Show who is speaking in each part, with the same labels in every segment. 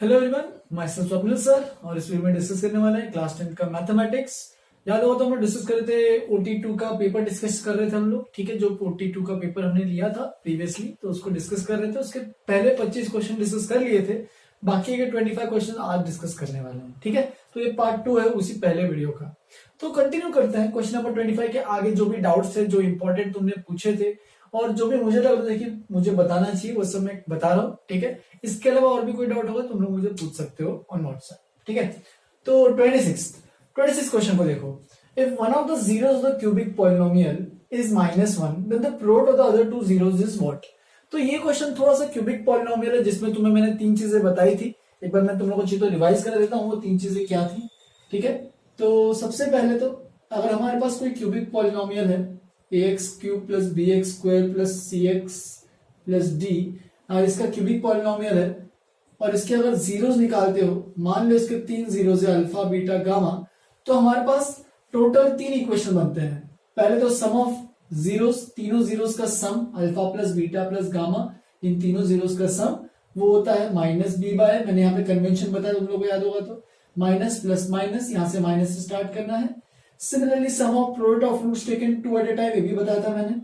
Speaker 1: Hello everyone, मैं Swapnil sir और इस वीडियो में डिस्कस करने वाले हैं क्लास 10 का मैथमेटिक्स। याद होगा तो हम लोग डिस्कस कर रहे थे OT2 का पेपर डिस्कस कर रहे थे हम लोग। ठीक है, जो OT2 का पेपर हमने लिया था प्रीवियसली तो उसको डिस्कस कर रहे थे। उसके पहले 25 क्वेश्चन डिस्कस कर लिए थे, बाकी के 25 क्वेश्चन आज डिस्कस करने वाले हैं। ठीक है, तो ये पार्ट 2 है उसी पहले वीडियो का। तो कंटिन्यू करते हैं क्वेश्चन नंबर 25 के आगे। जो भी डाउट्स थे, जो इंपॉर्टेंट तुमने पूछे थे और जो भी मुझे लग रहा था कि मुझे बताना चाहिए, वो सब मैं बता रहा हूँ। ठीक है, इसके अलावा और भी कोई डाउट होगा तुम लोग मुझे पूछ सकते हो ऑन व्हाट्सएप। ठीक है, तो 26 क्वेश्चन को देखो। If one of the zeros of the cubic polynomial is -1 then the product of the other two zeros is what. तो ये क्वेश्चन थोड़ा सा क्यूबिक पॉलिनोमियल है जिसमें तुम्हें मैंने 3 चीजें बताई थी। एक बार मैं तुम लोगों को चीजों रिवाइज कर देता हूँ वो 3 चीजें क्या थी। ठीक है, तो सबसे पहले तो अगर हमारे पास कोई क्यूबिक पॉलिनोमियल है ax³ + bx² + cx + d, इसका क्यूबिक पॉलिनोमियल है और इसके अगर जीरोस निकालते हो, मान लो इसके 3 जीरोस है अल्फा बीटा गामा, तो हमारे पास टोटल 3 इक्वेशन बनते हैं। पहले तो सम ऑफ जीरोस, तीनों जीरोस का सम अल्फा + बीटा + गामा, इन तीनों जीरोस का सम वो होता है -b/। मैंने यहाँ पे कन्वेंशन बताया, तुम लोगों को याद होगा तो माइनस प्लस माइनस, यहां से माइनस से स्टार्ट करना है। Similarly sum of product of roots taken 2 at a time, ये भी बताया था मैंने।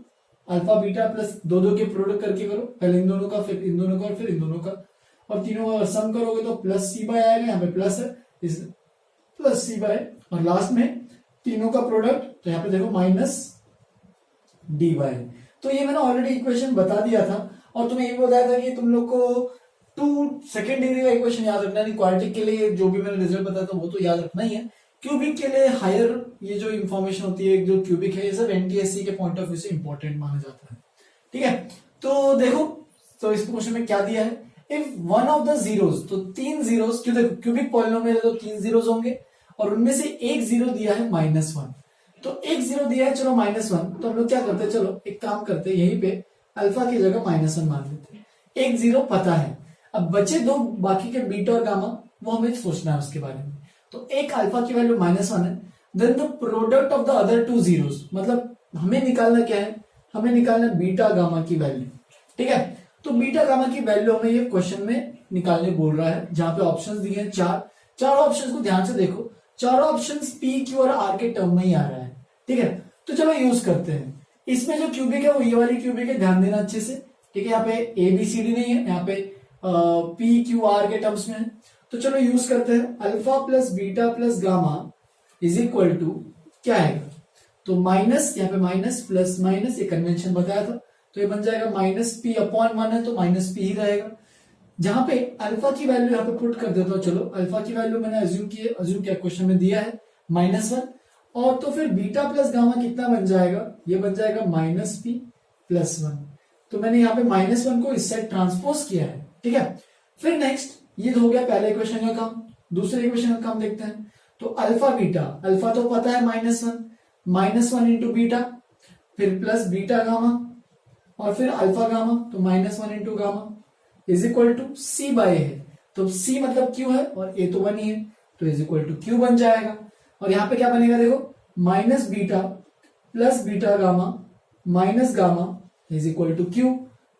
Speaker 1: अल्फा बीटा प्लस दो के प्रोडक्ट करके करो, पहले इन दोनों का, फिर इन दोनों का और फिर इन दोनों का, और तीनों का सम करोगे तो +c/, आएगा। यहाँ पे प्लस है, इस +c/, और लास्ट में तीनों का प्रोडक्ट, तो यहाँ पे देखो -d/। तो ये मैंने ऑलरेडी इक्वेशन बता दिया था और तुम्हें ये बताया था कि तुम लोग को 2 सेकेंड डिग्री का इक्वेशन याद रखना है। क्वाड्रेटिक के लिए जो भी मैंने रिजल्ट बताया था वो तो याद रखना ही है। क्यूबिक के लिए हायर ये जो इंफॉर्मेशन होती है, जो क्यूबिक है, ये सब एनटीएससी के पॉइंट ऑफ व्यू से इंपॉर्टेंट माना जाता है। ठीक है, तो देखो तो इस क्वेश्चन में क्या दिया है। If one of the zeros, तो 3 जीरोस, क्यों देखो क्यूबिक पॉलिनोमियल है तो 3 जीरोस होंगे और उनमें से एक जीरो दिया है -1। तो एक जीरो दिया है, चलो -1, तो हम लोग क्या करते हैं, चलो एक काम करते हैं, यहीं पे अल्फा की जगह -1 मान लेते हैं। एक जीरो पता है, अब बचे दो बाकी के बीटा और गामा, वो हमें सोचना है उसके बारे में। तो एक अल्फा की वैल्यू -1 है, then the product of the other 2 zeros, मतलब हमें निकालना क्या है, हमें निकालना बीटा गामा की वैल्यू। ठीक है, तो बीटा गामा की वैल्यू हमें ये क्वेश्चन में निकालने बोल रहा है, जहां पे ऑप्शंस दिए हैं 4। चारों ऑप्शंस को ध्यान से देखो, चारों ऑप्शंस P, Q और R के टर्म में ही आ रहा है। ठीक है, तो चलो यूज करते हैं। इसमें जो क्यूबिक है वो ये वाली क्यूबिक है, ध्यान देना अच्छे से। ठीक है, यहाँ पे ABCD नहीं है, यहाँ पे PQR के टर्म्स में है। तो चलो यूज करते हैं। Alpha + beta + gamma is equal to क्या आएगा, तो माइनस, यहाँ पे माइनस प्लस माइनस, ये कन्वेंशन बताया था, तो ये बन जाएगा -P/1 है, तो -P ही रहेगा। जहां पे अल्फा की वैल्यू यहाँ पे पुट कर देता हूं। चलो अल्फा की वैल्यू मैंने अज्यूम किया क्वेश्चन में दिया है -1, और तो फिर बीटा + गामा कितना बन जाएगा, ये बन जाएगा -P+1। तो मैंने यहाँ पे -1 को इस साइड ट्रांसपोज किया है। ठीक है, फिर नेक्स्ट ये हो गया पहले इक्वेशन का काम। दूसरे इक्वेशन का काम देखते हैं। तो अल्फा बीटा, अल्फा तो पता है -1 इंटू बीटा, फिर प्लस बीटा गामा, और फिर अल्फा गामा, तो -1 into gamma is equal to c/a है। तो c मतलब q है और a तो 1 ही है, तो इज इक्वल टू q बन जाएगा। और यहाँ पे क्या बनेगा देखो, -beta plus beta gamma minus gamma is equal to q।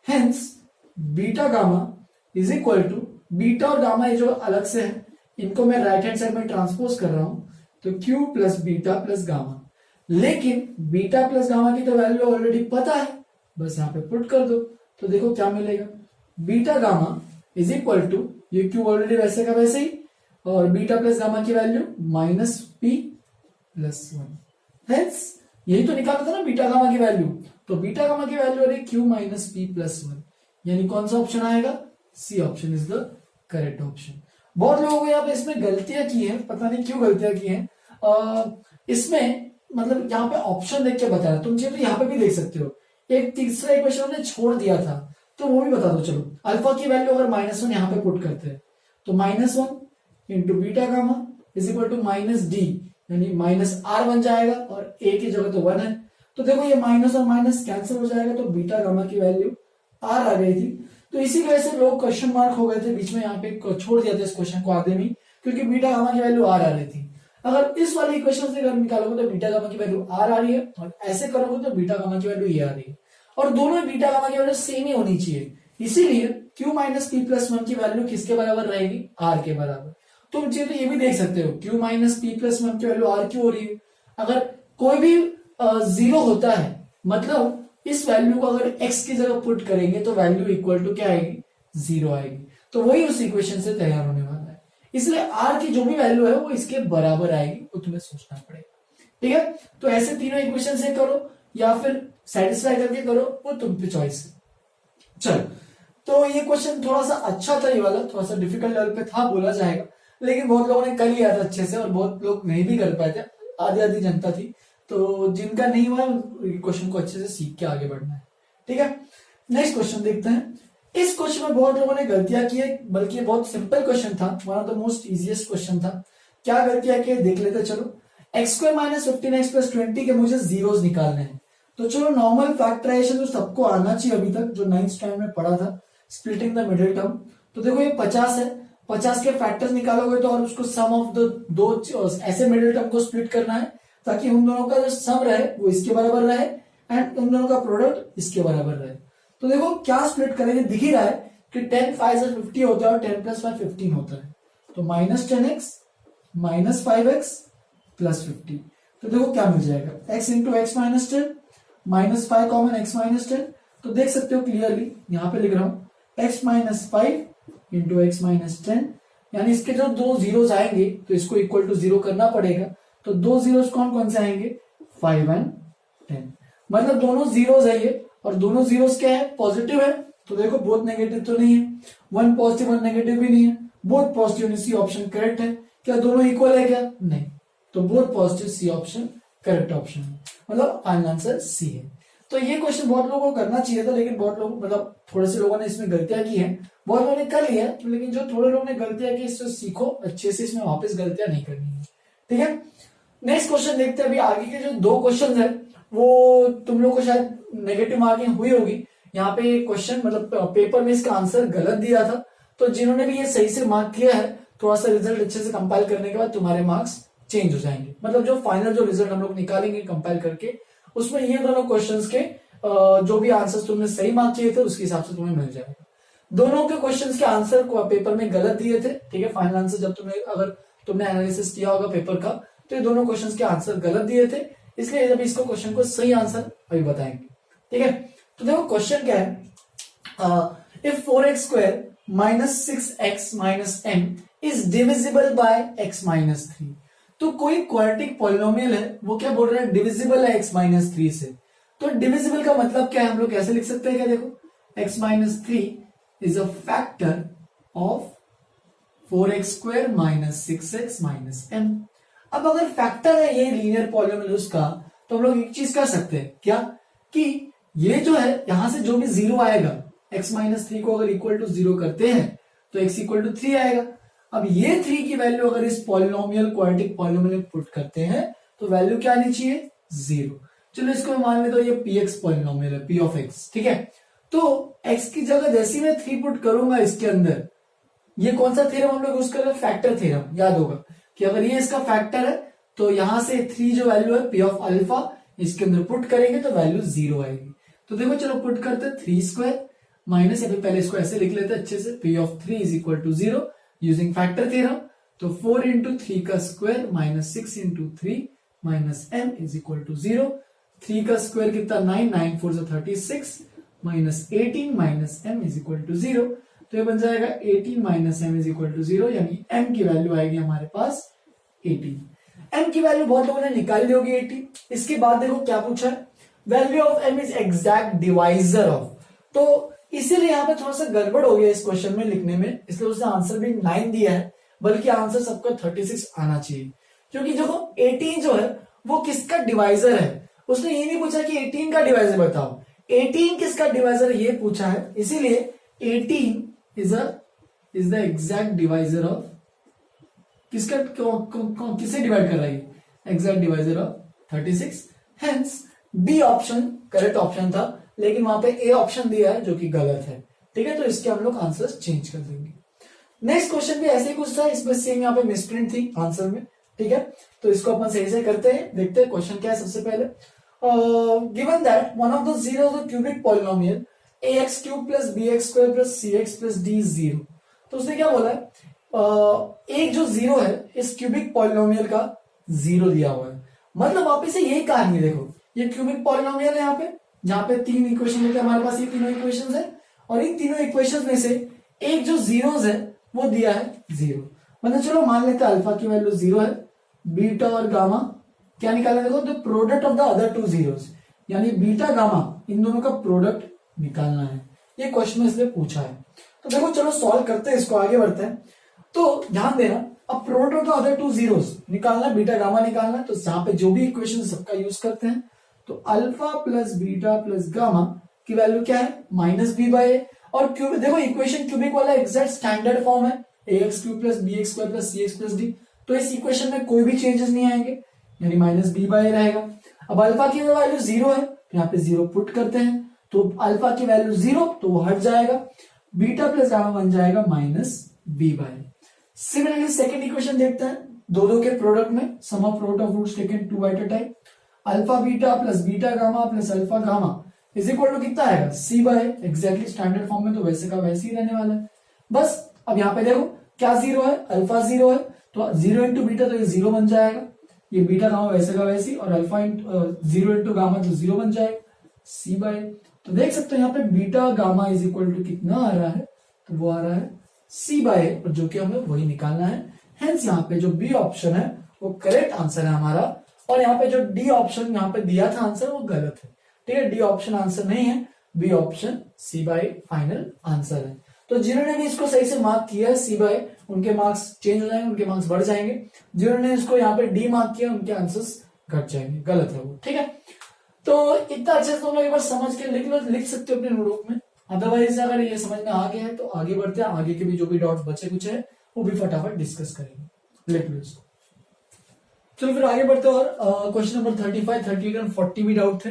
Speaker 1: Hence beta gamma is equal to, beta और गामा ये जो अलग से है, इनको मैं राइट हैंड साइड में ट्रांसपोज कर रहा हूं, तो q + बीटा + गामा। लेकिन बीटा + गामा की तो वैल्यू ऑलरेडी पता है, बस यहाँ पे पुट कर दो, तो देखो क्या मिलेगा, beta gamma is equal to, ये q ऑलरेडी वैसे का वैसे ही, और बीटा + गामा की वैल्यू -P+1। हेंस यही तो निकाला था ना बीटा गामा की वैल्यू, तो बीटा गामा की वैल्यू है q - P+1, यानी कौन सा ऑप्शन आएगा, C option is the correct option. बहुत लोगों को यहाँ पे इसमें गलतियां की है, पता नहीं क्यों गलतियां की हैं। इसमें मतलब यहाँ पे ऑप्शन देख के बताया, तुम चाहिए तो यहाँ पे भी देख सकते हो। एक तीसरा इक्वेशन हमने छोड़ दिया था, तो वो भी बता दो। चलो अल्फा की वैल्यू अगर -1 यहाँ पे पुट करते हैं, तो -1 into beta gamma is equal to -d, यानी -r बन जाएगा, और a की जगह तो 1 है, तो देखो ये माइनस और माइनस कैंसिल हो जाएगा, तो बीटा गामा की वैल्यू r आ गई थी। तो इसी वजह से लोग क्वेश्चन मार्क हो गए थे बीच में, यहाँ पे छोड़ दिया था इस क्वेश्चन को आधे में, क्योंकि बीटा गामा की वैल्यू r आ रही थी। अगर इस वाले इक्वेशन से अगर निकालोगे तो बीटा गामा की वैल्यू r आ रही है, और ऐसे करोगे तो बीटा गामा की वैल्यू ये आ रही है, और दोनों बीटा गामा की वैल्यू सेम ही होनी चाहिए। इसीलिए q minus P plus one की वैल्यू किसके बराबर रहेगी, r के बराबर। तुम तो ये भी देख सकते हो q minus P plus one की वैल्यू r क्यों हो रही है। अगर कोई भी जीरो होता है मतलब इस वैल्यू को अगर x की जगह पुट करेंगे तो वैल्यू इक्वल टू क्या आएगी, जीरो आएगी। तो वही उस इक्वेशन से तैयार होने वाला है, इसलिए r की जो भी वैल्यू है वो इसके बराबर आएगी, वो तुम्हें सोचना पड़ेगा। ठीक है, तो ऐसे तीनों इक्वेशन से करो या फिर सेटिस्फाई करके करो, वो तुम पे चॉइस है। चलो, तो ये क्वेश्चन थोड़ा सा अच्छा था, ये वाला थोड़ा सा डिफिकल्ट लेवल पे था बोला जाएगा, लेकिन बहुत लोगों ने कर लिया था अच्छे से और बहुत लोग नहीं भी कर पाए थे, आधी आधी जनता थी। तो जिनका नहीं हुआ क्वेश्चन को अच्छे से सीख के आगे बढ़ना है। ठीक है, नेक्स्ट क्वेश्चन देखते हैं। इस क्वेश्चन में बहुत लोगों ने गलतियां की है, बल्कि ये बहुत सिंपल क्वेश्चन था, one of the most easiest question था। क्या गलतियां की देख लेते चलो। X square minus 15x plus 20 के मुझे जीरोस निकालने हैं, तो चलो नॉर्मल फैक्टराइजेशन तो सबको आना चाहिए अभी तक, जो 9th स्टैंडर्ड में पढ़ा था, स्प्लिटिंग द मिडिल टर्म। तो देखो ये 50 है, 50 के फैक्टर्स निकालोगे तो और उसको सम ऑफ द दो ऐसे मिडिल टर्म को स्प्लिट करना है ताकि उन दोनों का जो सम रहे वो इसके बराबर रहे एंड उन दोनों का प्रोडक्ट इसके बराबर रहे। तो देखो क्या स्प्लिट करेंगे, दिख ही रहा है कि 10 5 50 होता है और 10 प्लस 5 15 होता है, तो minus 10x minus 5x plus 50। तो देखो क्या मिल जाएगा, x into X minus 10 minus 5 common x minus 10। तो देख सकते हो क्लियरली, यहां पे लिख रहा हूं x minus 5 into X minus 10, यानी इसके जो दो जीरोस आएंगे तो इसको इक्वल टू जीरो करना पड़ेगा। तो दो जीरोस कौन कौन से आएंगे, 5 एंड 10, मतलब दोनों जीरोस है ये, और दोनों जीरोस क्या है, पॉजिटिव है। तो देखो बहुत नेगेटिव तो नहीं है, वन पॉजिटिव वन नेगेटिव भी नहीं है, बहुत पॉजिटिव, सी ऑप्शन करेक्ट है। क्या दोनों इक्वल है क्या, नहीं, तो बहुत positive, C option correct option है, मतलब फाइनल आंसर सी है। तो ये क्वेश्चन बहुत लोगों को करना चाहिए था, लेकिन बहुत लोग मतलब थोड़े से लोगों ने इसमें गलतियां की है, बहुत लोगों ने कर लिया है, लेकिन जो थोड़े लोगों ने गलतियां की इससे सीखो अच्छे से, इसमें वापस गलतियां नहीं करनी है। ठीक है, नेक्स्ट क्वेश्चन देखते हैं। अभी आगे के जो दो क्वेश्चन है वो तुम लोग को शायद नेगेटिव मार्किंग हुई होगी। यहाँ पे क्वेश्चन मतलब पेपर में इसका आंसर गलत दिया था, तो जिन्होंने भी ये सही से मार्क किया है, थोड़ा सा रिजल्ट अच्छे से कंपाइल करने के बाद तुम्हारे मार्क्स चेंज हो जाएंगे, मतलब जो फाइनल जो रिजल्ट हम लोग निकालेंगे कंपाइल करके, उसमें ये दोनों क्वेश्चंस के जो भी आंसर्स तुमने सही मार्क किए थे उसके हिसाब से तुम्हें मिल जाएगा। दोनों के क्वेश्चंस के आंसर को पेपर में गलत दिए थे, ठीक है, फाइनल आंसर जब अगर तुमने एनालिसिस किया होगा पेपर का, तो ये दोनों क्वेश्चंस के आंसर गलत दिए थे, इसलिए जब इसको क्वेश्चन को सही आंसर अभी बताएंगे। ठीक है, तो देखो क्वेश्चन क्या है, if 4x square minus 6x minus m is divisible by x minus 3। तो कोई क्वाड्रेटिक पॉलिनोमियल है, वो क्या बोल रहा है, डिविजिबल है x माइनस 3 से। तो डिविजिबल का मतलब क्या है, हम लोग कैसे लिख सकते हैं, क्या देखो x minus 3 is a factor of 4x square minus 6x minus m। अब अगर फैक्टर है ये लीनियर पॉलिनोमियल उसका, तो हम लोग एक चीज कर सकते हैं क्या, कि ये जो है यहां से जो भी जीरो आएगा, x माइनस 3 को अगर इक्वल टू जीरो करते हैं तो x इक्वल टू 3 आएगा। अब ये 3 की वैल्यू अगर इस पॉलिनोमियल क्वाड्रेटिक पॉलिनोमियल में पुट करते हैं तो वैल्यू क्या आनी चाहिए, जीरो। चलो इसको मान लेते, तो ये px पॉलिनोमियल है, p ऑफ x, ठीक है। तो x की जगह जैसे मैं 3 पुट करूंगा इसके अंदर, ये कौन सा थ्योरम हम लोग यूज कर रहे हैं, फैक्टर थ्योरम। याद होगा कि अगर ये इसका फैक्टर है तो यहां से 3 जो वैल्यू है p ऑफ अल्फा, इसके अंदर पुट करेंगे तो वैल्यू जीरो आएगी। तो देखो चलो पुट करते 3 स्क्वायर माइनस, या फिर पहले इसको ऐसे लिख लेते हैं अच्छे से, p of 3 is equal to zero using factor theorem. तो 4 इंटू 3 का square minus 6 into 3 minus m is equal to zero. 3 का स्क्वायर कितना 9, 9 4 से 36 minus 18 minus m is equal to zero. तो ये बन जाएगा 18 minus m is equal to zero, यानी m की वैल्यू आएगी हमारे पास 18। m की वैल्यू बहुत लोगों ने निकाल ली होगी 18। इसके बाद देखो क्या पूछा है, value of m is exact divisor of. तो इसीलिए यहाँ पे थोड़ा सा गड़बड़ हो गया इस क्वेश्चन में लिखने में, इसलिए उसने आंसर भी 9 दिया है, बल्कि आंसर सबका 36 आना चाहिए, क्योंकि देखो 18 जो है वो किसका डिवाइजर है। उसने ये नहीं पूछा कि 18 का डिवाइजर बताओ, 18 किसका डिवाइजर ये पूछा है, इसीलिए 18 is the exact divisor of किसका, किसे डिवाइड कर रहा है, exact divisor of 36। Hence B option correct option था, लेकिन वहां पे ए ऑप्शन दिया है जो कि गलत है। ठीक है, तो इसके हम लोग आंसर्स चेंज कर देंगे। नेक्स्ट क्वेश्चन भी ऐसे ही कुछ था, इसमें सेम यहाँ पे मिसप्रिंट थी आंसर में। ठीक है, तो इसको अपन सही से करते हैं, देखते हैं क्वेश्चन क्या है। सबसे पहले given that one of the zero of the cubic polynomial A X cube plus B X square plus C X plus D 0। तो उसने क्या बोला है, एक जो 0 है इस क्यूबिक पॉलिनोमियल का 0 दिया हुआ है। मतलब वापस से यही कहानी है, देखो ये क्यूबिक पॉलिनोमियल है यहाँ पे, जहां पे 3 इक्वेशन लेके हमारे पास ये तीनों इक्वेशन है, और इन तीनों इक्वेशन में से एक जो जीरोस है वो दिया है 0। मतलब चलो मान लेते हैं अल्फा की वैल्यू 0 है, बीटा और गामा क्या निकालना, देखो the product of the other two zeros, यानी बीटा गामा इन दोनों का प्रोडक्ट निकालना है। ये क्वेश्चन में इसलिए पूछा है। तो देखो चलो सॉल्व करते हैं इसको, आगे बढ़ते हैं। तो ध्यान देना, अब product of the other two zeros निकालना, बीटा गामा निकालना, तो जहां पे जो भी इक्वेशन सबका यूज करते हैं, तो alpha plus beta plus gamma की वैल्यू क्या है माइनस बी बाई ए, और क्यूब देखो इक्वेशन क्यूबिक वाला एग्जैक्ट स्टैंडर्ड फॉर्म है, A X cube plus B X square plus C X plus D. तो इस इक्वेशन में कोई भी चेंजेस नहीं आएंगे, यानी माइनस बी बाई ए रहेगा। अब अल्फा की वैल्यू 0 है, तो यहाँ पे 0 पुट करते हैं, तो अल्फा की वैल्यू 0 तो वो हट जाएगा, बीटा प्लस गामा बन जाएगा minus B by. Similarly second equation देखते हैं, दो के प्रोडक्ट में sum of product of roots taken two at a time, alpha beta plus beta gamma plus alpha gamma is equal to कितना आएगा c by, exactly standard form में तो वैसे का वैसे ही रहने वाला है। बस अब यहाँ पे देखो क्या 0 है, अल्फा 0 है, तो 0 इंटू बीटा तो ये 0 बन जाएगा, ये बीटा गामा वैसे का वैसे ही, और अल्फा 0 इंटू गामा तो 0 बन जाएगा सी बाई। तो देख सकते हो यहाँ पे beta gamma is equal to कितना आ रहा है, तो वो आ रहा है सी बाई, और जो कि हमें वही निकालना है। हेंस यहाँ पे जो बी ऑप्शन है वो करेक्ट आंसर है हमारा, और यहाँ पे जो डी ऑप्शन यहाँ पे दिया था आंसर वो गलत है। ठीक है, डी ऑप्शन आंसर नहीं है, B option C by final answer है। तो जिन्होंने भी इसको सही से मार्क किया है सी बाई, उनके मार्क्स चेंज हो जाएंगे, उनके मार्क्स बढ़ जाएंगे। जिन्होंने इसको यहाँ पे डी मार्क किया उनके आंसर्स घट जाएंगे, गलत है वो। ठीक है, तो इतना अच्छे से तुम लोग एक बार समझ के लिख लो, लिख सकते हो अपने नोटबुक में। अदरवाइज अगर ये समझ में आ गया है तो आगे बढ़ते हैं, आगे के भी जो भी डाउट्स बचे कुछ है वो भी फटाफट डिस्कस करेंगे। लिख लो इसको। चलो फिर आगे बढ़ते हैं, और क्वेश्चन नंबर 35, 38 और 40 भी डाउट थे।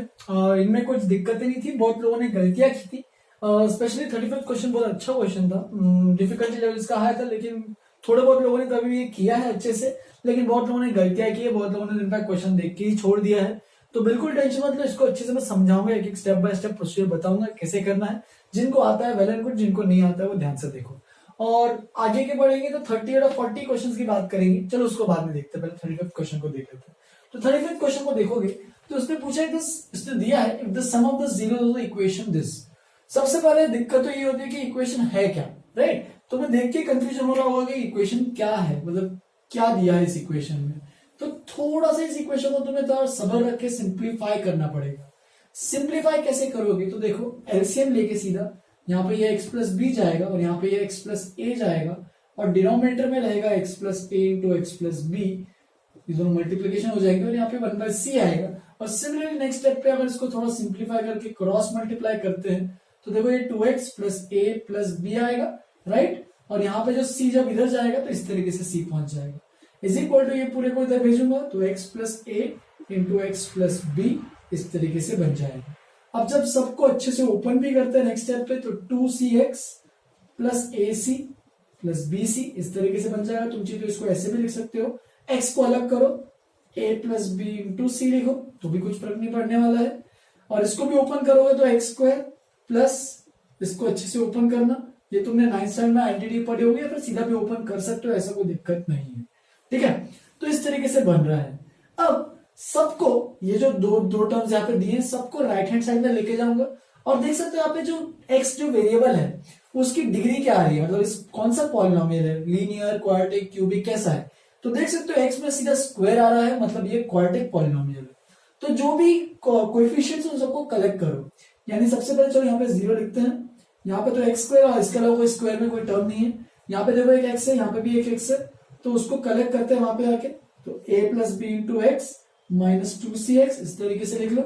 Speaker 1: इनमें कुछ दिक्कतें नहीं थी, बहुत लोगों ने गलतियां की थी। स्पेशली 35 क्वेश्चन बहुत अच्छा क्वेश्चन था, डिफिकल्टी लेवल इसका हाई था, लेकिन थोड़े बहुत लोगों ने तभी ये किया है अच्छे से, लेकिन बहुत लोगों ने गलतियां की है, बहुत लोगों ने इनका क्वेश्चन देख के ही छोड़ दिया है। तो बिल्कुल टेंशन मत लो, इसको अच्छे से मैं समझाऊंगा, एक एक स्टेप बाय स्टेप प्रोसीजर बताऊंगा कैसे करना है। जिनको आता है वेल एंड गुड, जिनको नहीं आता है वो ध्यान से देखो। और आगे के बढ़ेंगे तो 38 और 40 क्वेश्चंस की बात करेंगे, चलो उसको बाद में देखते हैं, पहले 35 क्वेश्चन को देख लेते हैं। तो 35 क्वेश्चन को देखोगे तो उसने पूछा है, इसने दिया है if the sum of the zeros of the equation this. सबसे पहले दिक्कत तो ये होती है कि इक्वेशन है क्या, राइट। तो मैं देख के कंफ्यूजन हो रहा होगा कि इक्वेशन क्या है, मतलब क्या दिया है इस इक्वेशन में। तो थोड़ा सा इस इक्वेशन को तुम्हें थोड़ा सब्र रख के सिंप्लीफाई करना पड़ेगा। सिंप्लीफाई कैसे करोगे, तो देखो एलसीएम लेके सीधा यहाँ पे ये x प्लस बी जाएगा, और यहाँ पे ये x प्लस ए जाएगा, और डिनोमिनेटर में रहेगा x प्लस ए इंटू एक्स प्लस बी, ये दोनों मल्टीप्लीकेशन हो जाएंगे, और यहाँ पे 1 बाय सी आएगा। और सिमिलरली नेक्स्ट स्टेप पे अगर इसको थोड़ा सिंप्लीफाई करके क्रॉस मल्टीप्लाई करते हैं तो देखो ये 2x प्लस ए प्लस बी आएगा, राइट। और यहाँ पे जो c जब इधर जाएगा तो इस तरीके से c पहुंच जाएगा, इज इक्वल टू ये पूरे को इधर भेजूंगा तो x प्लस ए इंटू एक्स प्लस बी इस तरीके से बन जाएगा। अब जब सबको अच्छे से ओपन भी करते हैं नेक्स्ट स्टेप पे, तो 2cx प्लस ए सी प्लस बी सी इस तरीके से बन जाएगा। तुम चाहिए तो इसको ऐसे भी लिख सकते हो, x को अलग करो, a प्लस बी इंटू सी लिखो तो भी कुछ फर्क नहीं पड़ने वाला है। और इसको भी ओपन करोगे तो एक्स स्क्वायर प्लस, इसको अच्छे से ओपन करना, ये तुमने 9th स्टैंडर्ड में आइडेंटिटी पढ़ी होगी, या फिर सीधा भी ओपन कर सकते हो, ऐसा कोई दिक्कत नहीं है। ठीक है, तो इस तरीके से बन रहा है। अब सबको ये जो दो टर्म्स यहाँ पे दिए हैं सबको राइट हैंड साइड में लेके जाऊंगा, और देख सकते हो यहाँ पे जो x जो वेरिएबल है उसकी डिग्री क्या आ रही है, मतलब इस कौन सा पॉलिनोमियल है, लीनियर, क्वाड्रेटिक, क्यूबिक, कैसा है। तो देख सकते हो x में सीधा स्क्वायर आ रहा है, मतलब ये क्वाड्रेटिक पॉलिनोमियल है। तो जो भी कोएफिशिएंट्स उन सबको कलेक्ट करो, यानी सबसे पहले चलो यहाँ पे 0 लिखते हैं, यहाँ पे तो एक्स स्क्वायर और इसके अलावा कोई स्क्वायर में कोई टर्म नहीं है। यहाँ पे देखो एक एक्स है, यहाँ पे भी एक एक्स है, तो उसको कलेक्ट करते हैं वहां पे आके, तो a plus B into X minus 2cx इस तरीके से लिख लो।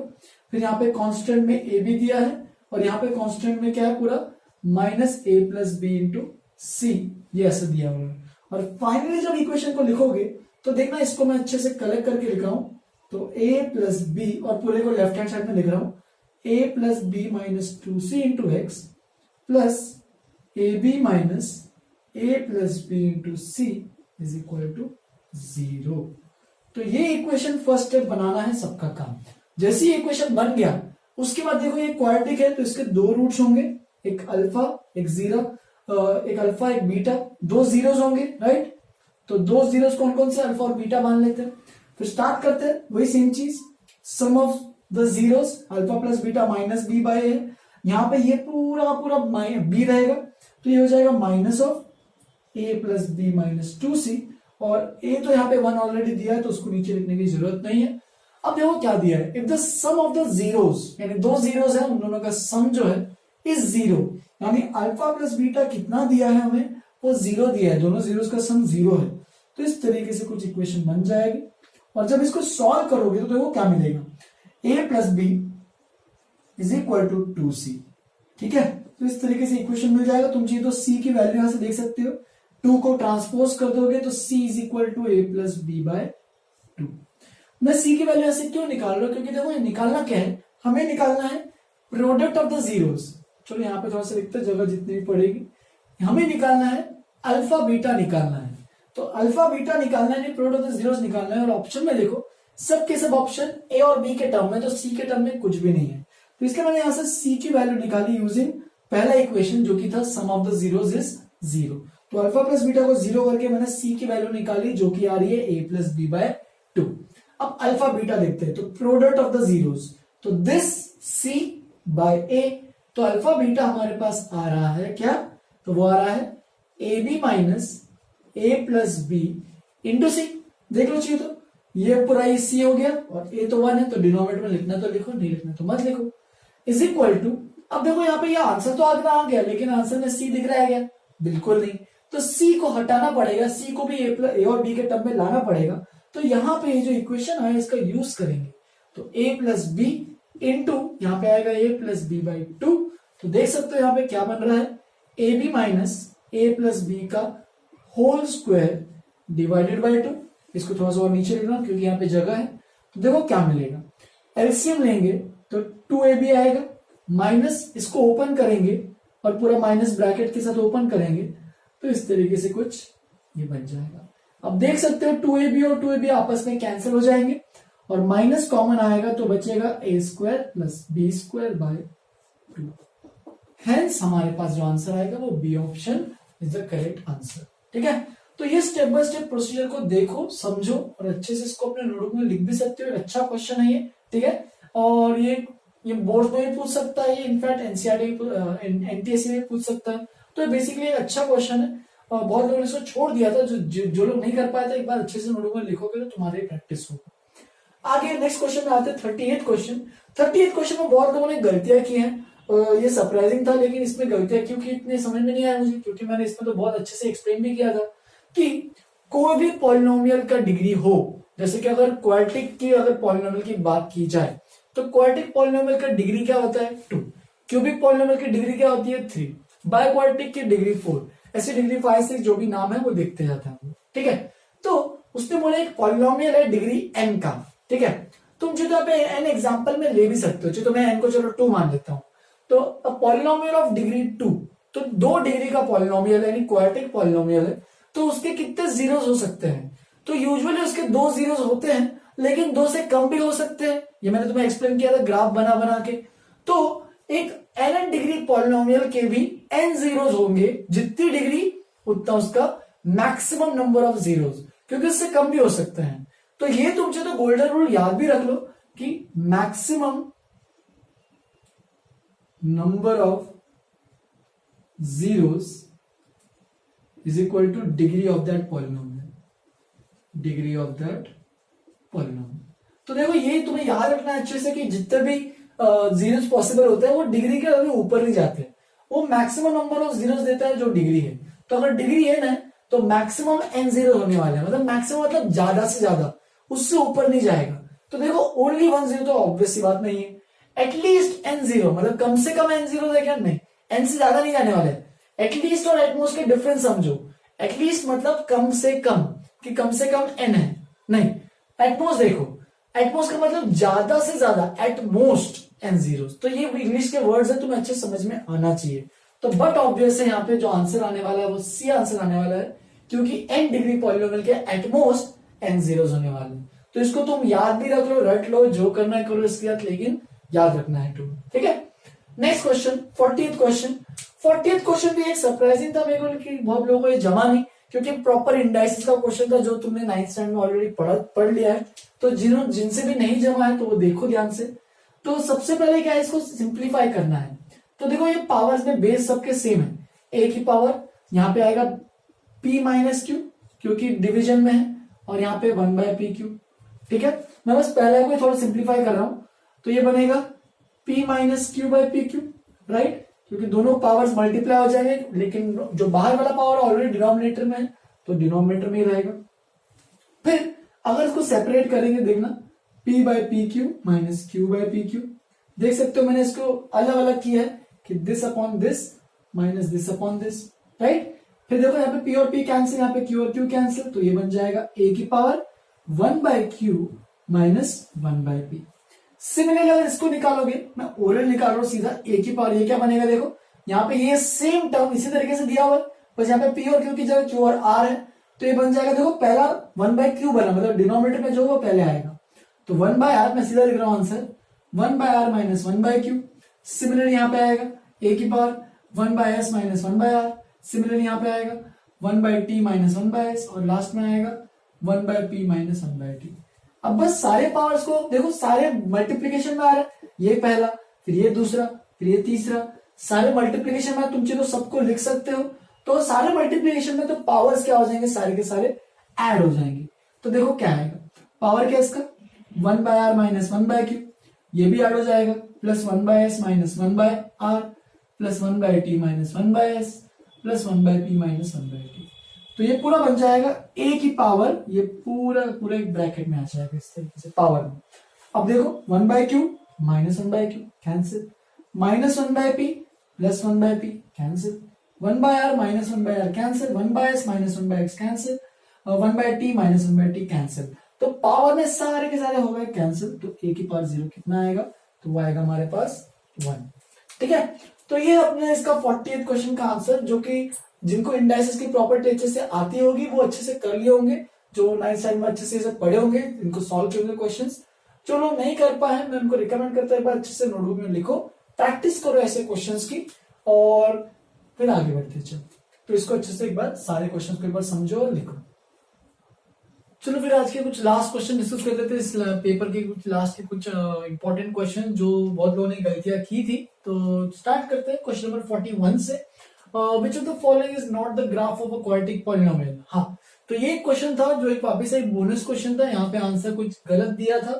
Speaker 1: फिर यहाँ पे कांस्टेंट में a भी दिया है, और यहाँ पे कांस्टेंट में क्या है पूरा minus a plus B into c, ये ऐसे दिया हुआ है। और फाइनली जब इक्वेशन को लिखोगे तो देखना इसको मैं अच्छे से कलेक्ट करके लिख रहा हूं, तो a प्लस बी, और पूरे को लेफ्ट हैंड साइड में लिख रहा हूं, a plus B minus 2c into X plus A B minus A plus B into C is equal to 0। तो ये इक्वेशन फर्स्ट स्टेप बनाना है सबका काम। जैसे ही इक्वेशन बन गया उसके बाद देखो ये क्वाड्रेटिक है तो इसके 2 रूट्स होंगे, एक अल्फा एक जीरो, एक अल्फा एक बीटा, दो जीरोस होंगे राइट। तो दो जीरोस कौन कौन से, अल्फा और बीटा मान लेते हैं। फिर स्टार्ट करते हैं वही सेम चीज, sum of the zeros alpha plus beta minus b by a. यहां पे ये पूरा पूरा बी रहेगा, तो ये हो जाएगा minus of A plus B minus 2c, और ए तो यहाँ पे 1 ऑलरेडी दिया है तो उसको नीचे लिखने की जरूरत नहीं है। अब देखो क्या दिया है, if the sum of the zeros, यानी दो जीरोस है, उन दोनों का सम जो है इज जीरो, यानी अल्फा प्लस बीटा कितना दिया है हमें, वो जीरो दिया है, दोनों जीरोस का सम जीरो है। तो इस तरीके से कुछ इक्वेशन बन जाएगी, और जब इसको सॉल्व करोगे तो देखो क्या मिलेगा, a plus B is equal to 2c। ठीक है, तो इस तरीके से इक्वेशन मिल जाएगा। तुम चाहिए तो c की वैल्यू यहां से देख सकते हो, 2 को ट्रांसपोज कर दोगे तो c is equal to a plus B by 2। मैं c की वैल्यू ऐसे क्यों निकाल रहा हूं, क्योंकि देखो ये निकालना क्या है, हमें निकालना है प्रोडक्ट ऑफ द जीरोस। चलो यहाँ पे थोड़ा सा लिखते हैं, जगह जितनी भी पड़ेगी, हमें निकालना है अल्फा बीटा निकालना है। तो अल्फा बीटा निकालना है, प्रोडक्ट ऑफ द जीरोस निकालना है, और ऑप्शन में देखो सब के सब ऑप्शन ए और बी के टर्म में, तो सी के टर्म में कुछ भी नहीं है। तो इसलिए मैंने यहां से सी की वैल्यू निकाली यूजिंग पहला इक्वेशन जो कि था sum of the zeros is zero. तो अल्फा प्लस बीटा को जीरो करके मैंने सी की वैल्यू निकाली जो कि आ रही है ए प्लस बी बाय 2। अब अल्फा बीटा देखते हैं, तो प्रोडक्ट ऑफ द जीरोस, तो दिस सी बाय ए, तो अल्फा बीटा हमारे पास आ रहा है क्या, तो वो आ रहा है A B minus A plus B into c. देख लो चाहिए तो ये पूरा ये सी हो गया, और ए तो 1 है, तो डिनोमिनेटर में लिखना तो लिखो, नहीं लिखना तो मत लिखो, इज इक्वल टू। अब देखो यहाँ पे ये आंसर तो आ गया, लेकिन आंसर में सी दिख रहा है क्या, बिल्कुल नहीं। तो सी को हटाना पड़ेगा, सी को भी ए और बी के टर्म में लाना पड़ेगा। तो यहाँ पे ये जो इक्वेशन है इसका यूज करेंगे, तो ए प्लस बी इंटू यहाँ पे आएगा ए प्लस बी बाई 2। तो देख सकते हो यहाँ पे क्या बन रहा है, A B minus A plus B का होल स्क्वायर डिवाइडेड बाई 2। इसको थोड़ा सा और नीचे लिखना क्योंकि यहाँ पे जगह है। तो देखो क्या मिलेगा, एलसीएम लेंगे तो 2ab आएगा, माइनस इसको ओपन करेंगे और पूरा माइनस ब्रैकेट के साथ ओपन करेंगे, तो इस तरीके से कुछ ये बन जाएगा। अब देख सकते हो 2ab और 2ab आपस में कैंसिल हो जाएंगे, और माइनस कॉमन आएगा तो बचेगा a square plus b square by 2। Hence हमारे पास जो आंसर आएगा वो b option is the correct answer. ठीक है, तो ये स्टेप बाय स्टेप प्रोसीजर को देखो, समझो, और अच्छे से इसको अपने नोटबुक में लिख भी सकते हो। अच्छा क्वेश्चन है ये, ठीक है, और ये बोर्ड में भी पूछ सकता है, ये इनफैक्ट एनसीईआरटी एनटीएससी में पूछ सकता है। तो ये बेसिकली एक अच्छा क्वेश्चन है, और बहुत लोगों ने इसको छोड़ दिया था, जो लोग नहीं कर पाए थे, एक बार अच्छे से नोटबुक में लिखोगे तो तुम्हारी प्रैक्टिस होगा। आगे नेक्स्ट क्वेश्चन में आते हैं 38 क्वेश्चन। 38 क्वेश्चन में बहुत लोगों ने गलतियां की हैं, ये सरप्राइजिंग था, लेकिन इसमें गलतियां क्योंकि इतने समझ में नहीं आया मुझे, क्योंकि मैंने इसमें तो बहुत अच्छे से एक्सप्लेन भी किया था कि कोई भी पॉलिनोमियल का डिग्री हो, जैसे कि अगर क्वाड्रेटिक की अगर पॉलिनोमियल की बात की जाए तो क्वाड्रेटिक पॉलिनोमियल का डिग्री क्या होता है 2, क्यूबिक पॉलिनोमियल की डिग्री क्या होती है 3, बाय क्वाड्रेटिक की डिग्री 4, ऐसी डिग्री 5 6 जो भी नाम है वो देखते जाते हैं। ठीक है, तो उसने बोला एक पॉलिनोमियल है डिग्री n का। ठीक है, तुम जो तो n एग्जांपल में ले भी सकते हो, तो मैं n को चलो 2 मान लेता हूं, तो पॉलिनोमियल ऑफ डिग्री 2, तो 2 डिग्री का पॉलिनोमियल है, यानी क्वाड्रेटिक पॉलिनोमियल है, तो उसके कितने जीरोस हो सकते हैं, तो यूजुअली उसके 2 जीरोस होते हैं, लेकिन 2 से कम भी हो सकते हैं। ये मैंने तुम्हें एक्सप्लेन किया था ग्राफ बना बना के। तो एक n डिग्री पॉलिनोमियल के भी n जीरोस होंगे, जितनी डिग्री उतना उसका मैक्सिमम नंबर ऑफ जीरोस, क्योंकि उससे कम भी हो सकते हैं। तो ये तुम चाहे तो गोल्डन रूल याद भी रख लो कि maximum number of zeros is equal to degree of that polynomial, degree of that polynomial। तो देखो ये तुम्हें याद रखना है अच्छे से कि जितने भी जीरोस पॉसिबल होते हैं वो डिग्री के कभी ऊपर नहीं जाते, वो मैक्सिमम नंबर ऑफ जीरोस देता है जो डिग्री है। तो अगर डिग्री n है तो मैक्सिमम n जीरो होने वाले हैं, मतलब मैक्सिमम मतलब ज्यादा से ज्यादा, उससे ऊपर नहीं जाएगा। तो देखो ओनली 1 जीरो तो ऑब्वियस सी बात नहीं है, एटलीस्ट n जीरो मतलब कम से कम n जीरो है क्या, नहीं, n से ज्यादा नहीं जाने वाले। एटलीस्ट और एटमोस्ट के डिफरेंस समझो, एटलीस्ट मतलब कम से कम, कि कम से कम n है, नहीं, एटमोस्ट देखो, एटमोस्ट का मतलब ज्यादा से ज्यादा, एटमोस्ट n जीरो। तो ये इंग्लिश के वर्ड्स है, तुम्हें अच्छे समझ में आना चाहिए। तो बट ऑब्वियस है यहाँ पे जो आंसर आने वाला है वो सी आंसर आने वाला है, क्योंकि n डिग्री पॉलिनोमियल के एटमोस्ट n जीरोस होने वाले हैं। तो इसको तुम याद भी रख लो, रट लो, जो करना है करो इसके साथ, लेकिन याद रखना है टू। ठीक है, next question 40th question. 40th question भी एक सरप्राइजिंग था मेरे को कि बहुत लोगों को ये जमा नहीं, क्योंकि प्रॉपर इंडाइसिस का क्वेश्चन था जो तुमने 9th स्टैंडर्ड में ऑलरेडी पढ़ लिया है। तो जिनसे भी नहीं जमा है तो वो देखो ध्यान से। तो सबसे पहले क्या है, इसको सिंप्लीफाई करना है। तो देखो ये पावर्स में बेस सबके सेम है, ए की पावर यहाँ पे आएगा p माइनस क्यू क्योंकि डिवीजन में है, और यहाँ पे 1/p/q। ठीक है, मैं बस पहले को थोड़ा सिंप्लीफाई कर रहा हूं। तो ये बनेगा p minus Q by P Q, right, क्योंकि दोनों पावर्स मल्टीप्लाई हो जाएंगे, लेकिन जो बाहर वाला पावर ऑलरेडी डिनोमिनेटर में है तो डिनोमिनेटर में ही रहेगा। फिर अगर इसको सेपरेट करेंगे, देखना p by P Q minus Q by P Q. देख सकते हो मैंने इसको अलग अलग किया है कि this upon this minus this upon this, right. फिर देखो यहाँ पे p और p कैंसिल, यहाँ पे q और q कैंसिल, तो ये बन जाएगा a की power 1/q minus 1/p। Similarly अगर इसको निकालोगे, मैं ओरल निकाल रहा हूं सीधा, a की पावर, ये क्या बनेगा देखो, यहाँ पे ये सेम टर्म इसी तरीके से दिया हुआ है, बस यहाँ पे p और q की जगह q और r है, तो ये बन जाएगा देखो, पहला 1/q बना, मतलब डिनोमिनेटर में जो वो पहले आएगा, तो 1/r मैं सीधा लिख रहा हूं answer 1/r minus 1/q। Similarly यहाँ पे आएगा a की power 1/s minus 1/r, similarly यहाँ पे आएगा 1/t माइनस 1/s, और लास्ट में आएगा 1/p माइनस 1/t। अब बस सारे पावर्स को देखो, सारे मल्टीप्लीकेशन में आ रहा है, ये पहला, फिर ये दूसरा, फिर ये तीसरा, सारे मल्टीप्लीकेशन में तुम चलो सबको लिख सकते हो। तो सारे मल्टीप्लीकेशन में तो पावर्स क्या हो जाएंगे, सारे के सारे ऐड हो जाएंगे। तो देखो क्या आएगा, पावर क्या इसका 1/r माइनस 1/q, ये भी ऐड हो जाएगा, plus 1/s minus 1/r, plus 1/t minus 1/s, plus 1/p minus 1/t। तो ये पूरा बन जाएगा a की पावर, ये पूरा पूरा एक ब्रैकेट में आ जाएगा इस तरीके से पावर में। अब देखो 1/q minus 1/q cancel, minus 1/p plus 1/p cancel, 1/r minus 1/r cancel, 1/s minus 1/x cancel, 1/t minus 1/t cancel. तो पावर में सारे के सारे हो गए कैंसिल, तो a की पावर 0 कितना आएगा, तो वो आएगा हमारे पास 1। ठीक है, तो ये अपने इसका 40th क्वेश्चन का आंसर, जो कि जिनको इंडाइसिस की प्रॉपर्टी अच्छे से आती होगी वो अच्छे से कर लिए होंगे, जो 9th स्टैंडर्ड में अच्छे से पढ़े होंगे, इनको सॉल्व किए होंगे क्वेश्चंस। जो लोग नहीं कर पाए, मैं उनको रिकमेंड करता हूं एक बार अच्छे से नोटबुक में लिखो, प्रैक्टिस करो ऐसे क्वेश्चंस की, और फिर आगे बढ़ते चलो। तो इसको अच्छे से एक बार सारे क्वेश्चंस को एक बार समझो और लिखो। चलो फिर आज के कुछ लास्ट क्वेश्चन डिस्कस कर लेते हैं, इस पेपर के कुछ लास्ट के कुछ इंपॉर्टेंट क्वेश्चन जो बहुत लोगों ने गलतियां की थी। तो स्टार्ट करते हैं क्वेश्चन नंबर 41 से। Which of the following is not the graph of a quadratic polynomial. हाँ, तो ये क्वेश्चन था जो एक वापस एक बोनस क्वेश्चन था, यहाँ पे आंसर कुछ गलत दिया था।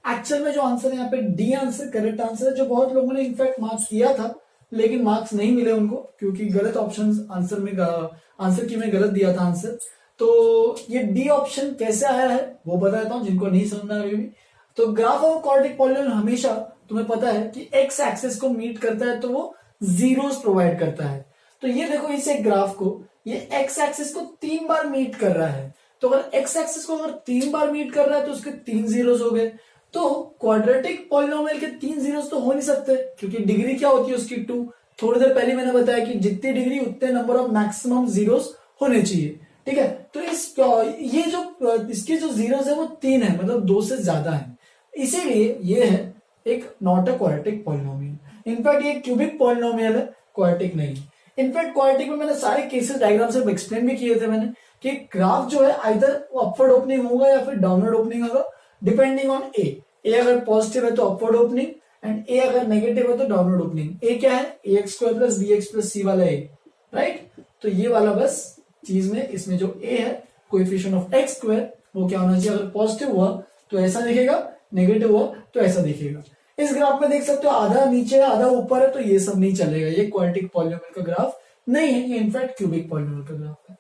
Speaker 1: एक्चुअल में जो आंसर है यहाँ पे डी आंसर करेक्ट आंसर है, जो बहुत लोगों ने इनफैक्ट मार्क्स किया था, लेकिन मार्क्स नहीं मिले उनको क्योंकि गलत ऑप्शन आंसर की में गलत दिया था आंसर। तो ये डी ऑप्शन कैसे आया है वो बताता हूं जिनको नहीं समझना अभी भी। तो ग्राफ ऑफ क्वाड्रेटिक पॉलिनोमियल हमेशा तुम्हें पता है कि एक्स एक्सिस को मीट करता है तो वो जीरोस प्रोवाइड करता है। तो ये देखो इस एक ग्राफ को, ये एक्स एक्सिस को 3 बार मीट कर रहा है, तो अगर एक्स एक्सिस को अगर 3 बार मीट कर रहा है तो उसके 3 जीरोस हो गए। तो क्वाड्रेटिक पॉलिनोमियल के 3 जीरोस तो हो नहीं सकते क्योंकि डिग्री क्या होती है उसकी 2। थोड़ी देर पहले मैंने बताया कि जितनी डिग्री उतने नंबर ऑफ मैक्सिमम जीरोस होने चाहिए। ठीक है, तो ये जो इसके जो जीरोस है वो 3 है, मतलब 2 से ज्यादा है, इसीलिए ये है एक not a quadratic polynomial. In fact ये क्यूबिक पॉलिनोमियल है, क्वाड्रेटिक नहीं। इनफैक्ट क्वाड्रेटिक में मैंने सारे केसेस डायग्राम से एक्सप्लेन भी किए थे मैंने कि ग्राफ जो है आइदर अपवर्ड ओपनिंग होगा या फिर डाउनवर्ड ओपनिंग होगा, डिपेंडिंग ऑन ए अगर पॉजिटिव है तो अपवर्ड ओपनिंग, एंड ए अगर नेगेटिव है तो डाउनवर्ड ओपनिंग। ए क्या है, ax² plus bx plus c वाला ए, राइट। तो ये वाला बस चीज में इसमें जो a है कोएफिशिएंट ऑफ x² वो क्या होना चाहिए, अगर पॉजिटिव हुआ तो ऐसा दिखेगा, नेगेटिव हुआ तो ऐसा दिखेगा। इस ग्राफ में देख सकते हो आधा नीचे है आधा ऊपर है, तो ये सब नहीं चलेगा, ये क्वाड्रेटिक पॉलिनोमियल का ग्राफ नहीं है, ये इनफैक्ट क्यूबिक पॉलिनोमियल का ग्राफ है।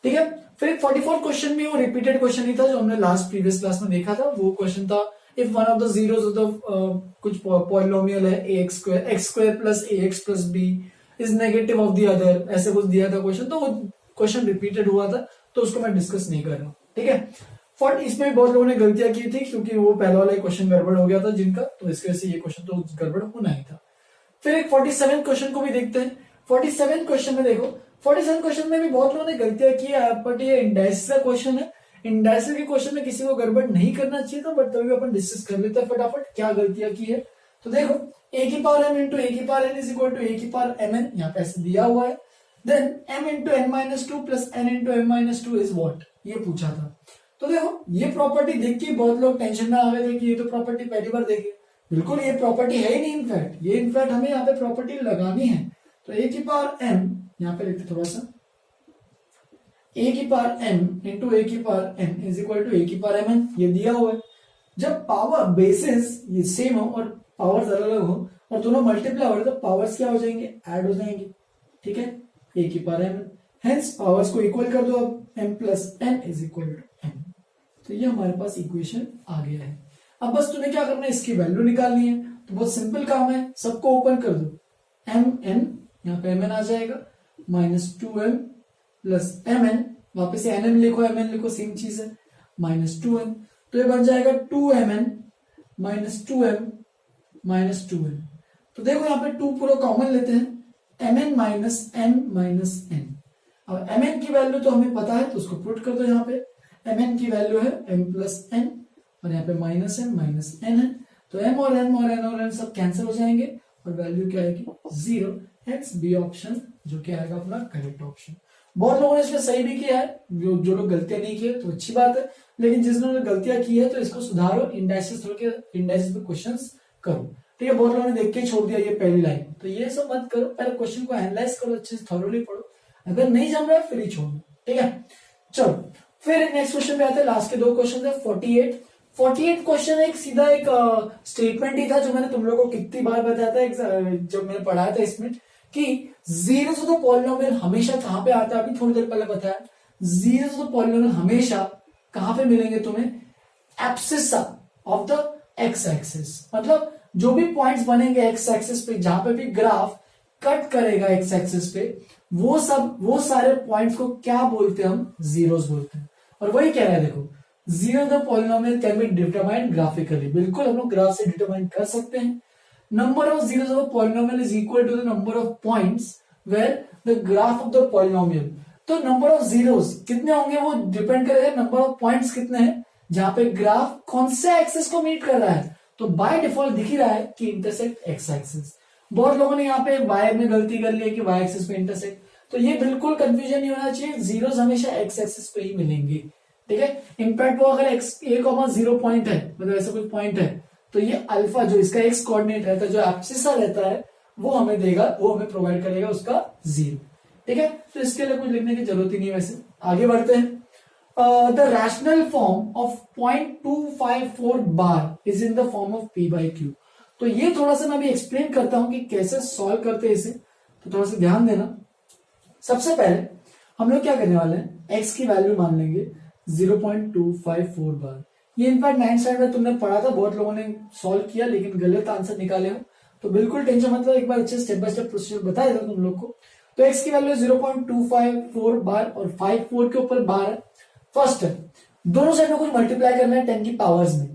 Speaker 1: ठीक है, फिर 44 क्वेश्चन भी वो रिपीटेड क्वेश्चन नहीं था जो हमने लास्ट प्रीवियस क्लास में देखा था। वो क्वेश्चन था if one of the zeros of the कुछ पॉलिनोमियल है x² plus ax plus b is negative of the other, ऐसे कुछ दिया था क्वेश्चन, तो वो क्वेश्चन रिपीटेड हुआ था तो उसको मैं डिस्कस नहीं कर रहा हूं। ठीक है, फॉर इसमें बहुत लोगों ने गलतियां की थी क्योंकि वो पहला वाला क्वेश्चन गड़बड़ हो गया था जिनका, तो इसकी वजह से ये क्वेश्चन तो गड़बड़ होना ही था। फिर एक 47 क्वेश्चन को भी देखते हैं। 47 क्वेश्चन में देखो, 47 क्वेश्चन में भी बहुत लोगों ने गलतियां की है, बट ये इंडाइसिस का क्वेश्चन है। इंडाइसिस के क्वेश्चन में किसी को गड़बड़ नहीं करना चाहिए था, बट तभी अपन डिस्कस कर लेते हैं फटाफट क्या गलतियां की है। तो देखो a की पावर m इंटू a की power n is equal to a की पावर mn, यहाँ पे ऐसे दिया हुआ है। Then m into n minus two plus n into m minus two is what, ये पूछा था। तो देखो ये प्रॉपर्टी देख के बहुत लोग टेंशन में आ गए थे कि ये तो प्रॉपर्टी पहली बार देखी। बिल्कुल ये प्रॉपर्टी है ही नहीं, इनफैक्ट ये इनफैक्ट हमें यहाँ पे प्रॉपर्टी लगानी है। तो a की पावर m, यहाँ पे लिखते थोड़ा सा, a की पावर m इंटू a की power n is equal to a की पावर mn, ये दिया हुआ है। जब पावर बेसिस ये सेम हो और पावर्स अलग अलग हो और दोनों मल्टीप्लाई हो रहे तो पावर्स क्या हो जाएंगे, ऐड हो जाएंगे। ठीक है, a की पावर m, हेंस पावर्स को इक्वल कर दो अब, m plus n is equal to m। तो ये हमारे पास इक्वेशन आ गया है। अब बस तुम्हें क्या करना है, इसकी वैल्यू निकालनी है। तो बहुत सिंपल काम है, सबको ओपन कर दो, mn, यहाँ पे mn आ जाएगा, माइनस 2m प्लस mn, वापस से nm लिखो mn लिखो, सेम चीज है, माइनस 2m। तो ये बन जाएगा 2mn minus 2m minus 2m। तो देखो यहाँ पे 2 पूरा कॉमन लेते हैं, mn minus m minus n। अब mn की वैल्यू तो हमें पता है तो उसको पुट कर दो यहाँ पे, mn की वैल्यू है m प्लस n और यहाँ पे माइनस m माइनस n है। तो m और n और n और n सब कैंसिल हो जाएंगे और वैल्यू क्या आएगी, 0। हेंस बी ऑप्शन जो क्या आएगा अपना करेक्ट ऑप्शन। बहुत लोगों ने इसमें सही भी किया है, जो लोग गलतियां नहीं किए तो अच्छी बात है, लेकिन जिन्होंने गलतियां की है तो इसको सुधारो, इंडाइसिस पे क्वेश्चंस करो। ठीक है, बहुत लोगों ने देख के छोड़ दिया ये पहली लाइन, तो ये सब मत करो, पहले क्वेश्चन को एनालाइज करो, अच्छे से थॉरोली पढ़ो, अगर नहीं जम रहा है फिर ही छोड़ो। ठीक है, चलो फिर नेक्स्ट क्वेश्चन पे आते हैं। लास्ट के 2 क्वेश्चन है। 48 क्वेश्चन एक सीधा एक स्टेटमेंट ही था जो मैंने तुम लोगों को कितनी बार बताया था जब मैंने पढ़ाया था इसमें, कि जीरोस ऑफ द पॉलिनोमियल हमेशा कहां पे आता है, अभी थोड़ी देर पहले बताया, जीरोस ऑफ द पॉलिनोमियल हमेशा कहां पे मिलेंगे तुम्हें, abscissa of the x axis. मतलब जो भी पॉइंट्स बनेंगे एक्स एक्सिस पे, जहां पे भी ग्राफ कट करेगा एक्स एक्सिस पे, वो सारे पॉइंट्स को क्या बोलते हैं, हम जीरोस बोलते हैं। और वही कह रहा है, देखो zero the polynomial can be determined graphically, बिल्कुल हम लोग ग्राफ से डिटरमाइन कर सकते हैं। Number of zeros of polynomial is equal to the number of points where the graph of the polynomial. तो नंबर ऑफ जीरोस कितने होंगे वो डिपेंड करेगा नंबर ऑफ पॉइंट्स कितने हैं जहां पे ग्राफ कौन से एक्सिस को मीट कर रहा है। तो बाय डिफॉल्ट दिख ही रहा है कि इंटरसेक्ट एक्स एक्सिस। बहुत लोगों ने यहाँ पे वाई में गलती कर ली है कि वाई एक्सिस पे इंटरसेक्ट, तो ये बिल्कुल कंफ्यूजन नहीं होना चाहिए, जीरोस हमेशा एक्स एक्सिस पे ही मिलेंगे। ठीक है, इनफैक्ट वो अगर एक्स 0 पॉइंट है, मतलब ऐसा कुछ पॉइंट है, तो ये अल्फा जो इसका एक्स कोऑर्डिनेट रहता है, जो एब्सिसा रहता है, वो हमें देगा, वो हमें प्रोवाइड करेगा उसका 0। ठीक है, तो इसके लिए कुछ लिखने की जरूरत ही नहीं है। वैसे आगे बढ़ते हैं। The rational form of 0.254 bar is in the form of p by Q. तो ये थोड़ा सा मैं अभी एक्सप्लेन करता हूं कि कैसे सॉल्व करते हैं इसे, तो थोड़ा सा ध्यान देना। सबसे पहले हम लोग क्या करने वाले हैं, x की वैल्यू मान लेंगे 0.254 बार। ये इनफैक्ट 9th स्टैंडर्ड में तुमने पढ़ा था, बहुत लोगों ने सॉल्व किया लेकिन गलत आंसर निकाले हो, तो बिल्कुल टेंशन मतलब, एक बार अच्छे स्टेप बाय स्टेप प्रोसीजर बताया था तुम लोग को। तो x की वैल्यू 0.254 बार और 54 के ऊपर बार है। फर्स्ट दोनों साइड में कुछ मल्टीप्लाई करना है 10 की पावर्स में।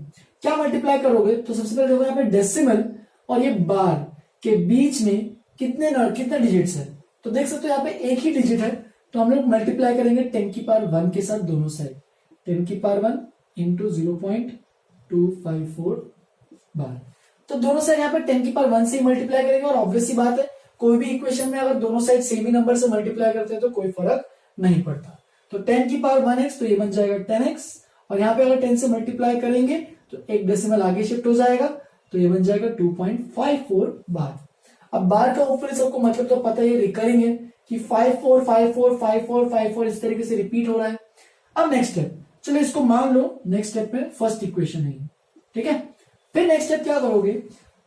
Speaker 1: क्या मल्टीप्लाई करोगे, तो सबसे पहले देखो यहाँ पे डेसिमल और ये बार के बीच में कितने डिजिट्स है, तो देख सकते हो यहाँ पे एक ही डिजिट है, तो हम लोग मल्टीप्लाई करेंगे 10 की पावर 1 के साथ दोनों साइड, 10 की पावर 1 इंटू 0.254 बार। तो दोनों साइड यहाँ पे 10 की पावर 1 से ही मल्टीप्लाई करेंगे, और ऑब्वियस सी बात है कोई भी इक्वेशन में अगर दोनों साइड सेम ही नंबर से मल्टीप्लाई करते हैं तो कोई फर्क नहीं पड़ता। तो 10 की पावर 1x, तो ये बन जाएगा 10x, और यहाँ पे अगर 10 से मल्टीप्लाई करेंगे तो एक डेसिमल आगे शिफ्ट हो जाएगा, तो ये बन जाएगा 2.54 बार। अब बार का ऊपर सबको मतलब तो पता है, रिकरिंग है कि 54 54 54 54 इस तरीके से रिपीट हो रहा है। अब नेक्स्ट स्टेप, चलो इसको मान लो नेक्स्ट स्टेप में फर्स्ट इक्वेशन है, ठीक है। फिर नेक्स्ट स्टेप क्या करोगे,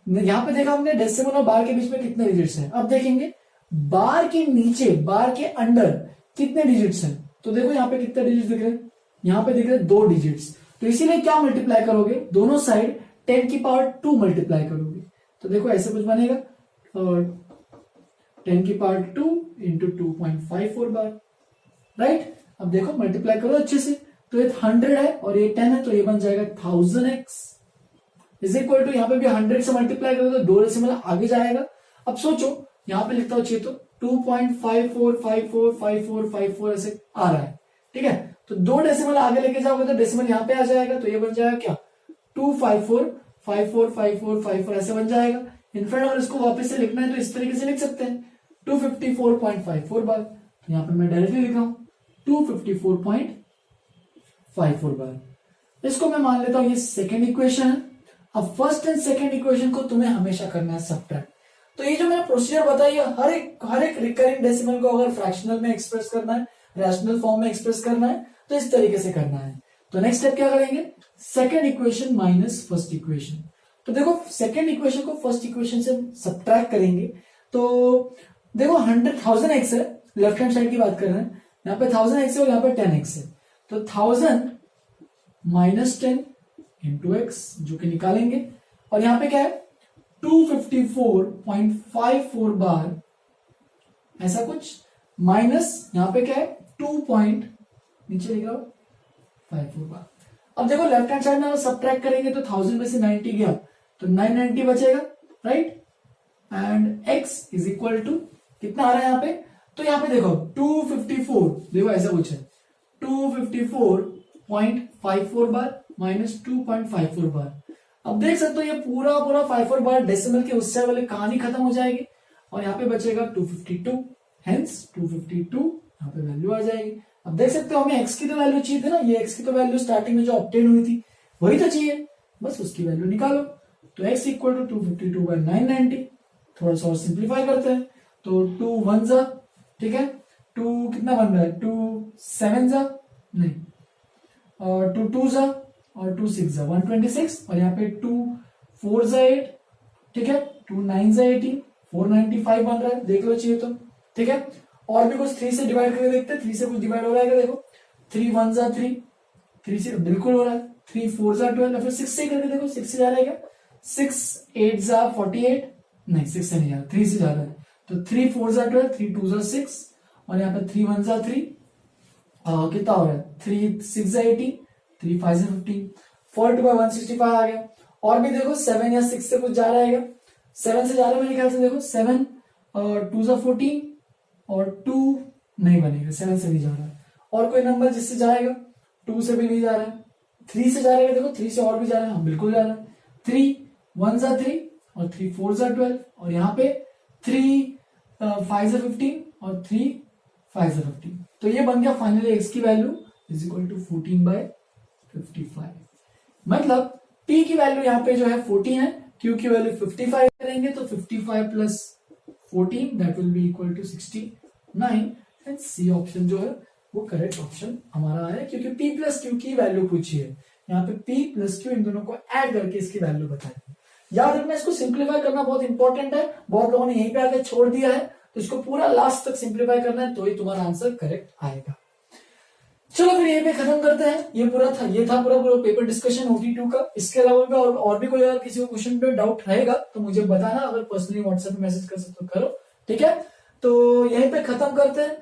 Speaker 1: यहां पे देखा हमने डेसिमल और बार के बीच में कितने डिजिट्स हैं। अब देखेंगे बार के नीचे, बार के अंडर कितने डिजिट्स हैं। तो देखो यहाँ पे कितने डिजिट्स दिख रहे हैं, यहाँ पे दिख रहे हैं 2 डिजिट्स। तो इसीलिए क्या मल्टीप्लाई करोगे, दोनों साइड 10 की पावर 2 मल्टीप्लाई करोगे। तो देखो ऐसे कुछ बनेगा, और 10 की पावर 2 इंटू 2.54 बार, राइट। अब देखो मल्टीप्लाई करो अच्छे से, तो ये 100 है और ये 10 है, तो ये बन जाएगा 1000x इज इक्वल टू, यहाँ पे भी 100 से मल्टीप्लाई करोगे तो 2 डेसिमल आगे जाएगा। अब सोचो यहाँ पे लिखता हूं चाहिए तो 2.54545454 ऐसे आ रहा है, ठीक है। तो 2 डेसिमल आगे लेके जाओगे तो डेसिमल यहाँ पे आ जाएगा, तो ये बन जाएगा क्या 254 545454 ऐसे बन जाएगा। इनफैक्ट अगर इसको वापस से लिखना है तो इस तरीके से लिख सकते हैं 254.54 बार। तो यहाँ पे मैं डायरेक्टली लिखा हूं 254.54 बार। इसको मैं मान लेता हूं ये सेकेंड इक्वेशन है। अब फर्स्ट एंड सेकेंड इक्वेशन को तुम्हें हमेशा करना है सब्ट्रैक्ट। तो ये जो मैंने प्रोसीजर बताई है, हर एक रिकरिंग डेसिमल को अगर फ्रैक्शनल में एक्सप्रेस करना है, रैशनल फॉर्म में एक्सप्रेस करना है, तो इस तरीके से करना है। तो नेक्स्ट स्टेप क्या करेंगे, second equation minus first equation. तो देखो सेकेंड इक्वेशन को फर्स्ट इक्वेशन से सब्ट्रैक्ट करेंगे तो देखो 1000x है, लेफ्ट हैंड साइड की बात कर रहे हैं, यहाँ पे 1000x है और यहाँ पे 10x है। तो 1000 माइनस 10 इंटू एक्स जो कि निकालेंगे, और यहाँ पे क्या है 254.54 बार ऐसा कुछ, माइनस यहाँ पे क्या है 2 पॉइंट नीचे लिख रहा हूं 54 बार। अब देखो लेफ्ट हैंड साइड में सब्ट्रैक्ट करेंगे तो 1000 में से 90 गया तो 990 बचेगा, right. And x is equal to कितना आ रहा है यहाँ पे, तो यहाँ पे देखो 254, देखो ऐसा कुछ है 254.54 बार माइनस 2.54 बार। अब देख सकते हो ये पूरा 54 बार डेसिमल के उससे वाले कहानी खत्म हो जाएगी और यहाँ पे बचेगा 252, हेंस 252 यहाँ पे वैल्यू आ जाएगी। अब देख सकते हो हमें x की तो वैल्यू चाहिए थी ना, ये x की तो वैल्यू स्टार्टिंग में जो ऑब्टेन हुई थी वही तो चाहिए, बस उसकी वैल्यू निकालो। तो x इक्वल टू 252/990। थोड़ा सा और सिंप्लीफाई करते हैं तो 2 1 जा, ठीक है, 2 कितना बन रहा है 2 7 जा नहीं, और 2 2 जा और 2 6 जा 126, और यहाँ पे 2 4 जा 8, ठीक है, 2 9 जा 18, 495 बन रहा है, देख लो चाहिए तो, ठीक है। और भी कुछ 3 से डिवाइड करके देखते हैं, 3 से कुछ डिवाइड हो रहा है क्या, देखो 3 1 जा 3, 3 से बिल्कुल हो रहा है, 3 4 जा 12, या फिर 6 से करके देखो 6 से जा रहा है क्या, 6 8 जा 48, नहीं 6 से नहीं जा रहा, 3 से जा रहा है। तो 3 4 जा 12, 3 2 जा 6, और यहाँ पे 3 1 जा 3, कितना हो रहा है 3 6 जा 18, 3 5 जा 15, 42/165 आ गया। और भी देखो 7 या 6 से कुछ जा रहा है, 7 से जा रहा है मेरे ख्याल से, देखो 7 2 जा 14, और 2 नहीं बनेगा, 7 से नहीं जा रहा है। और कोई नंबर जिससे जाएगा, 2 से भी नहीं जा रहा है, 3 से जा रहा है, देखो 3 से और भी जा रहा है, हाँ बिल्कुल जा रहा है, 3 1 जा 3, और 3 4 जा 12, और यहाँ पे 3 5 जा 15, और 3 5 जा 15। तो ये बन गया फाइनली x की वैल्यू इज इक्वल टू 14/55। मतलब p की वैल्यू यहाँ पे जो है 14 है, q की वैल्यू 55 करेंगे तो 55 plus 14 that will be equal to 69, and C option जो है वो करेक्ट ऑप्शन हमारा है, क्योंकि p प्लस q की वैल्यू पूछी है। यहाँ पे p प्लस q इन दोनों को ऐड करके इसकी वैल्यू बताई। याद रखना इसको सिंप्लीफाई करना बहुत इंपॉर्टेंट है, बहुत लोगों ने यहीं पे आके छोड़ दिया है, तो इसको पूरा लास्ट तक सिंप्लीफाई करना है तो ही तुम्हारा आंसर करेक्ट आएगा। चलो फिर यहीं पे खत्म करते हैं, ये था पूरा पेपर डिस्कशन OT2 का। इसके अलावा भी और भी कोई अगर किसी को क्वेश्चन पे डाउट रहेगा तो मुझे बताना, अगर पर्सनली व्हाट्सएप पे मैसेज कर सकते हो करो, ठीक है। तो यहीं पे खत्म करते हैं,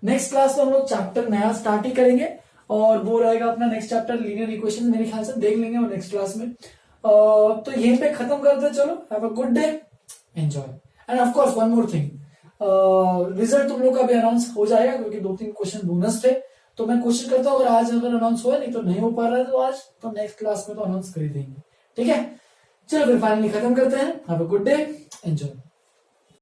Speaker 1: नेक्स्ट क्लास में हम लोग चैप्टर नया स्टार्ट ही करेंगे, और वो रहेगा अपना नेक्स्ट चैप्टर लीनियर इक्वेशन, मेरे ख्याल से देख लेंगे और नेक्स्ट क्लास में। तो यहीं पे खत्म करते हैं, चलो have a good day, enjoy. End of course one more thing, result तुम लोग का भी अनाउंस हो जाएगा, क्योंकि 2-3 क्वेश्चन बोनस थे, तो मैं कोशिश करता हूँ अगर आज अनाउंस हुआ, नहीं तो नहीं हो पा रहा है तो आज, तो नेक्स्ट क्लास में तो अनाउंस कर ही देंगे, ठीक है। चलो फिर फाइनली खत्म करते हैं, have a good day, enjoy.